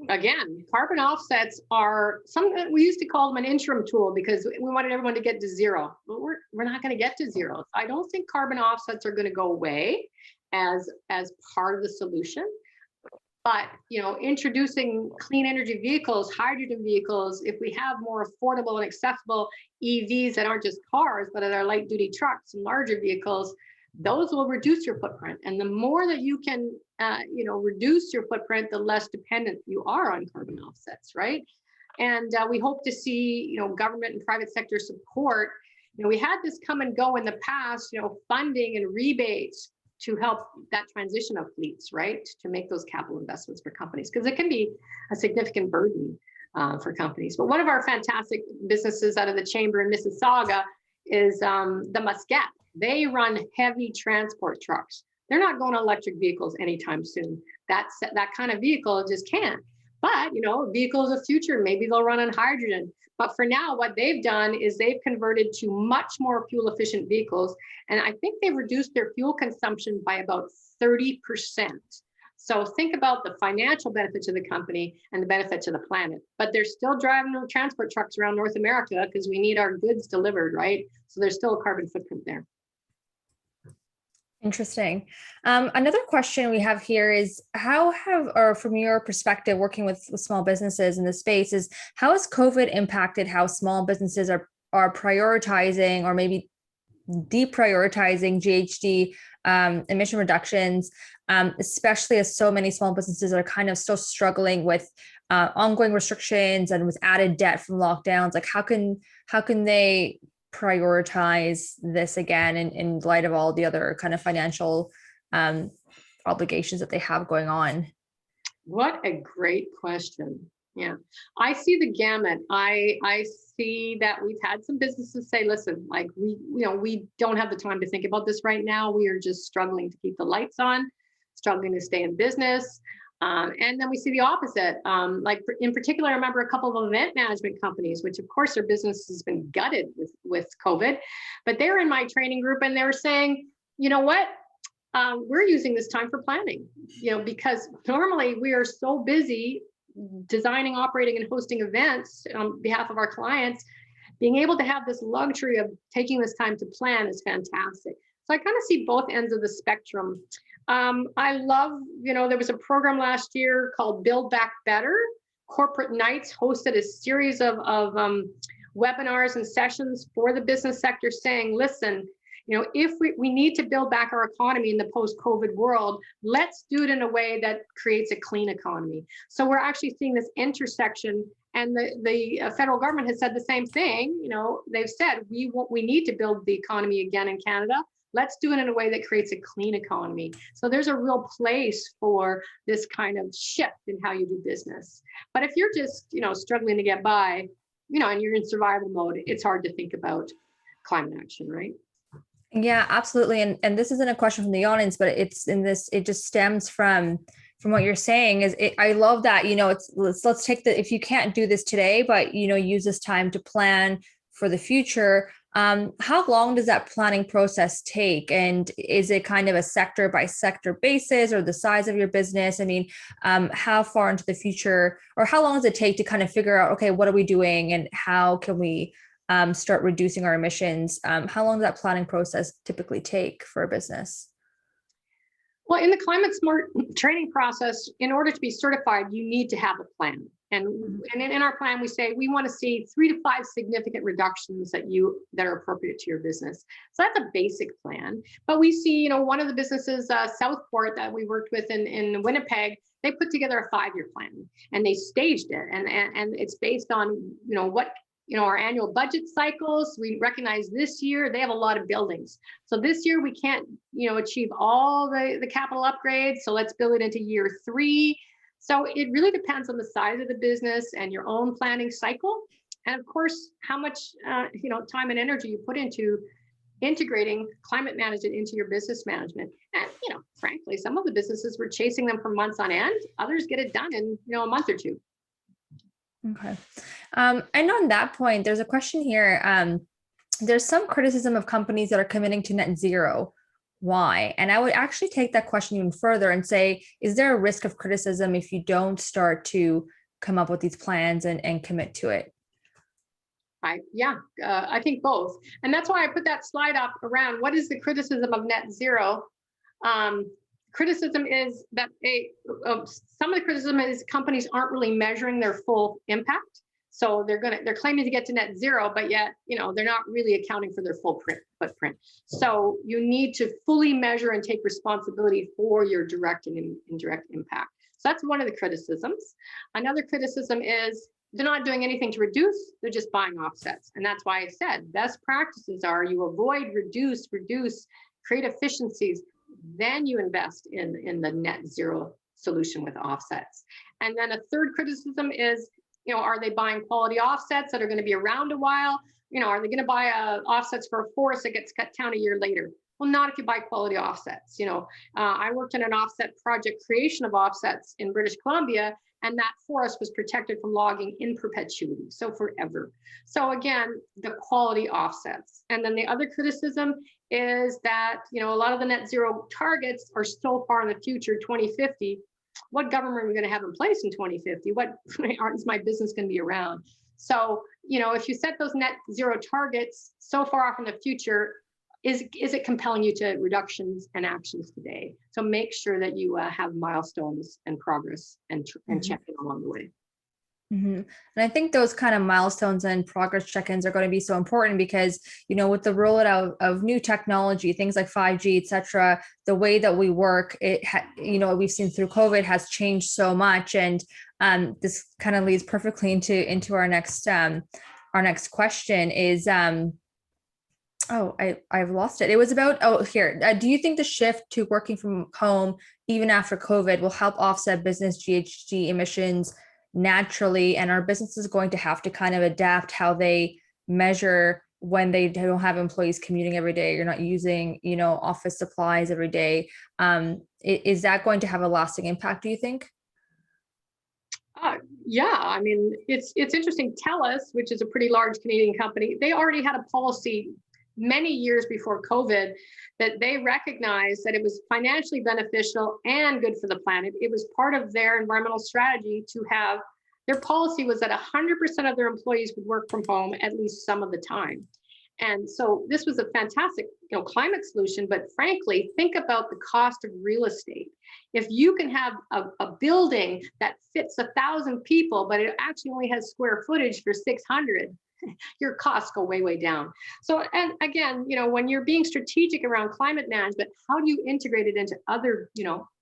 Again, carbon offsets are something we used to call them an interim tool because we wanted everyone to get to zero. But we're not going to get to zero. I don't think carbon offsets are going to go away as part of the solution. But introducing clean energy vehicles, hydrogen vehicles, if we have more affordable and accessible EVs that aren't just cars, but that are light duty trucks and larger vehicles, those will reduce your footprint. And the more that you can, reduce your footprint, the less dependent you are on carbon offsets, right? And we hope to see, government and private sector support. We had this come and go in the past, funding and rebates to help that transition of fleets, right? To make those capital investments for companies, because it can be a significant burden for companies. But one of our fantastic businesses out of the chamber in Mississauga is the Muscat. They run heavy transport trucks. They're not going to electric vehicles anytime soon. That kind of vehicle just can't. But, vehicles of future, maybe they'll run on hydrogen. But for now, what they've done is they've converted to much more fuel efficient vehicles. And I think they've reduced their fuel consumption by about 30%. So think about the financial benefit to the company and the benefit to the planet. But they're still driving transport trucks around North America because we need our goods delivered, right? So there's still a carbon footprint there. Interesting. Another question we have here is from your perspective, working with small businesses in the space, is how has COVID impacted how small businesses are prioritizing or maybe deprioritizing GHG emission reductions, especially as so many small businesses are kind of still struggling with ongoing restrictions and with added debt from lockdowns? Like how can they prioritize this again in light of all the other kind of financial obligations that they have going on? What a great question. Yeah, I see the gamut. I see that we've had some businesses say, listen, like we don't have the time to think about this right now. We are just struggling to keep the lights on, struggling to stay in business. And then we see the opposite. In particular, I remember a couple of event management companies, which of course their business has been gutted with COVID, but they're in my training group and they were saying, you know what, we're using this time for planning, because normally we are so busy designing, operating, and hosting events on behalf of our clients. Being able to have this luxury of taking this time to plan is fantastic. So I kind of see both ends of the spectrum. I love, there was a program last year called Build Back Better. Corporate Nights hosted a series of webinars and sessions for the business sector saying, listen, if we need to build back our economy in the post-COVID world, let's do it in a way that creates a clean economy. So we're actually seeing this intersection, and the federal government has said the same thing. They've said we need to build the economy again in Canada. Let's do it in a way that creates a clean economy. So there's a real place for this kind of shift in how you do business. But if you're just, struggling to get by, and you're in survival mode, it's hard to think about climate action, right? Yeah, absolutely. And this isn't a question from the audience, but it just stems from what you're saying. I love that, let's take if you can't do this today, but use this time to plan for the future. How long does that planning process take? And is it kind of a sector by sector basis or the size of your business? I mean, how far into the future, or how long does it take to kind of figure out, okay, what are we doing and how can we start reducing our emissions? How long does that planning process typically take for a business? Well, in the climate smart training process, in order to be certified, you need to have a plan. And in our plan, we say we want to see 3 to 5 significant reductions that are appropriate to your business. So that's a basic plan. But we see, one of the businesses, Southport, that we worked with in Winnipeg, they put together a 5-year plan and they staged it. And it's based on, what our annual budget cycles. We recognize this year they have a lot of buildings. So this year we can't, achieve all the capital upgrades. So let's build it into year 3. So it really depends on the size of the business and your own planning cycle. And of course, how much, time and energy you put into integrating climate management into your business management. And, frankly, some of the businesses were chasing them for months on end. Others get it done in, a month or 2. Okay. And on that point, there's a question here. There's some criticism of companies that are committing to net zero. Why? And I would actually take that question even further and say, is there a risk of criticism if you don't start to come up with these plans and commit to it? I think both. And that's why I put that slide up around what is the criticism of net zero. Criticism is that some of the criticism is companies aren't really measuring their full impact. So they're claiming to get to net zero, but yet, they're not really accounting for their full footprint. So you need to fully measure and take responsibility for your direct and indirect impact. So that's one of the criticisms. Another criticism is they're not doing anything to reduce, they're just buying offsets. And that's why I said best practices are you avoid, reduce, create efficiencies, then you invest in the net zero solution with offsets. And then a third criticism is, are they buying quality offsets that are going to be around a while? Are they going to buy offsets for a forest that gets cut down a year later? Well, not if you buy quality offsets. I worked in an offset project, creation of offsets in British Columbia, and that forest was protected from logging in perpetuity, so forever. So again, the quality offsets. And then the other criticism is that, a lot of the net zero targets are so far in the future, 2050. What government are we going to have in place in 2050? What is my business going to be around? So, if you set those net zero targets so far off in the future, is it compelling you to reductions and actions today? So make sure that you have milestones and progress and check-in along the way. Mm-hmm. And I think those kind of milestones and progress check-ins are going to be so important because, with the rollout of new technology, things like 5G, et cetera, the way that we work, we've seen through COVID has changed so much. And this kind of leads perfectly into our next question is, I've lost it. It was about, here. Do you think the shift to working from home, even after COVID, will help offset business GHG emissions naturally? And are businesses going to have to kind of adapt how they measure when they don't have employees commuting every day? You're not using, office supplies every day. Is that going to have a lasting impact, do you think? Yeah, I mean, it's interesting. TELUS, which is a pretty large Canadian company, they already had a policy many years before COVID that they recognized that it was financially beneficial and good for the planet. It was part of their environmental strategy to have, their policy was that 100% of their employees would work from home at least some of the time. And so this was a fantastic, climate solution, but frankly, think about the cost of real estate. If you can have a building that fits 1,000 people, but it actually only has square footage for 600, your costs go way, way down. So, and again, when you're being strategic around climate management, how do you integrate it into other,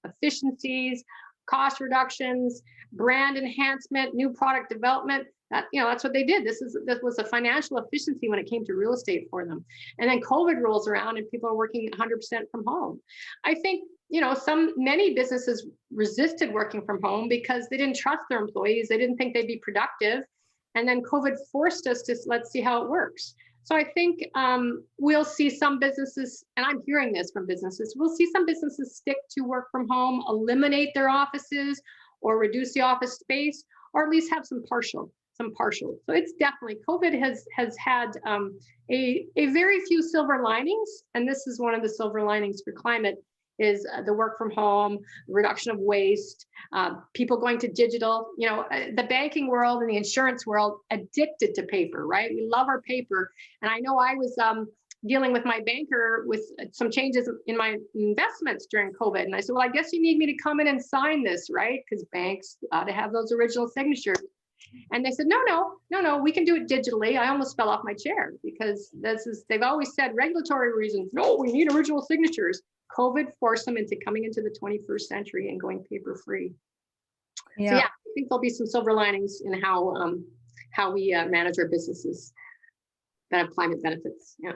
efficiencies, cost reductions, brand enhancement, new product development? that's what they did. This was a financial efficiency when it came to real estate for them. And then COVID rolls around and people are working 100% from home. I think, many businesses resisted working from home because they didn't trust their employees. They didn't think they'd be productive. And then COVID forced us to, let's see how it works. So I think we'll see some businesses, and I'm hearing this from businesses, we'll see some businesses stick to work from home, eliminate their offices or reduce the office space, or at least have some partial. So it's definitely, COVID has had a very few silver linings. And this is one of the silver linings for climate is the work from home, reduction of waste, people going to digital, the banking world and the insurance world addicted to paper, right? We love our paper. And I know I was dealing with my banker with some changes in my investments during COVID. And I said, well, I guess you need me to come in and sign this, right? Because banks ought to have those original signatures. And they said, no, we can do it digitally. I almost fell off my chair because they've always said regulatory reasons. No, we need original signatures. COVID forced them into coming into the 21st century and going paper free. Yeah. So yeah, I think there'll be some silver linings in how we manage our businesses that have climate benefits. Yeah.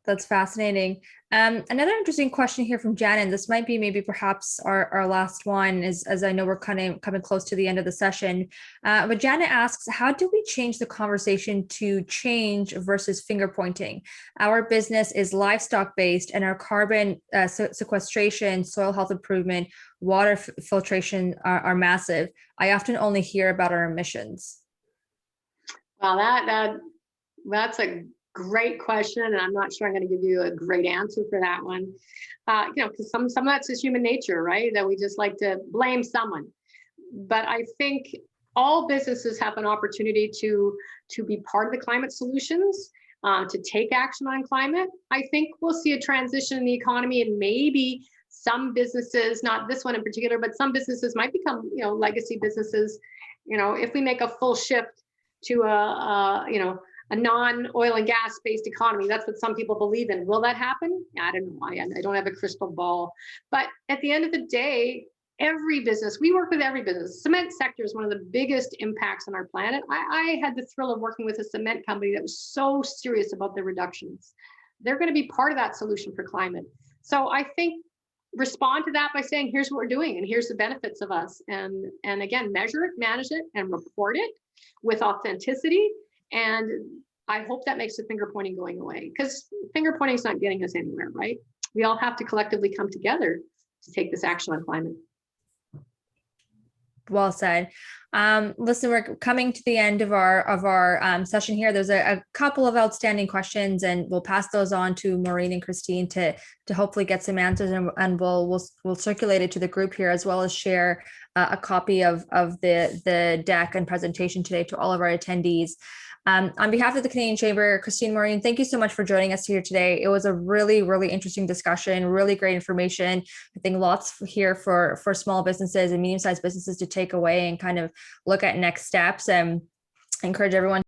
That's fascinating. Another interesting question here from Janet. This might be maybe perhaps our last one, is as I know we're kind of coming close to the end of the session. But Janet asks, how do we change the conversation to change versus finger pointing? Our business is livestock based, and our carbon sequestration, soil health improvement, water filtration are massive. I often only hear about our emissions. Well, that's a great question, and I'm not sure I'm going to give you a great answer for that one. Because some of that's just human nature, right? That we just like to blame someone. But I think all businesses have an opportunity to be part of the climate solutions, to take action on climate. I think we'll see a transition in the economy, and maybe some businesses, not this one in particular, but some businesses might become, legacy businesses. If we make a full shift to a non-oil and gas based economy. That's what some people believe in. Will that happen? I don't know. I don't have a crystal ball. But at the end of the day, every business, we work with every business. Cement sector is one of the biggest impacts on our planet. I had the thrill of working with a cement company that was so serious about their reductions. They're going to be part of that solution for climate. So I think respond to that by saying, here's what we're doing and here's the benefits of us. And again, measure it, manage it, and report it with authenticity. And I hope that makes the finger pointing going away, because finger pointing is not getting us anywhere, right? We all have to collectively come together to take this action on climate. Well said. Listen, we're coming to the end of our session here. There's a couple of outstanding questions, and we'll pass those on to Maureen and Christine to hopefully get some answers, and we'll circulate it to the group here, as well as share a copy of the deck and presentation today to all of our attendees. On behalf of the Canadian Chamber, Christine, Maureen, thank you so much for joining us here today. It was a really, really interesting discussion, really great information. I think lots here for small businesses and medium-sized businesses to take away and kind of look at next steps, and encourage everyone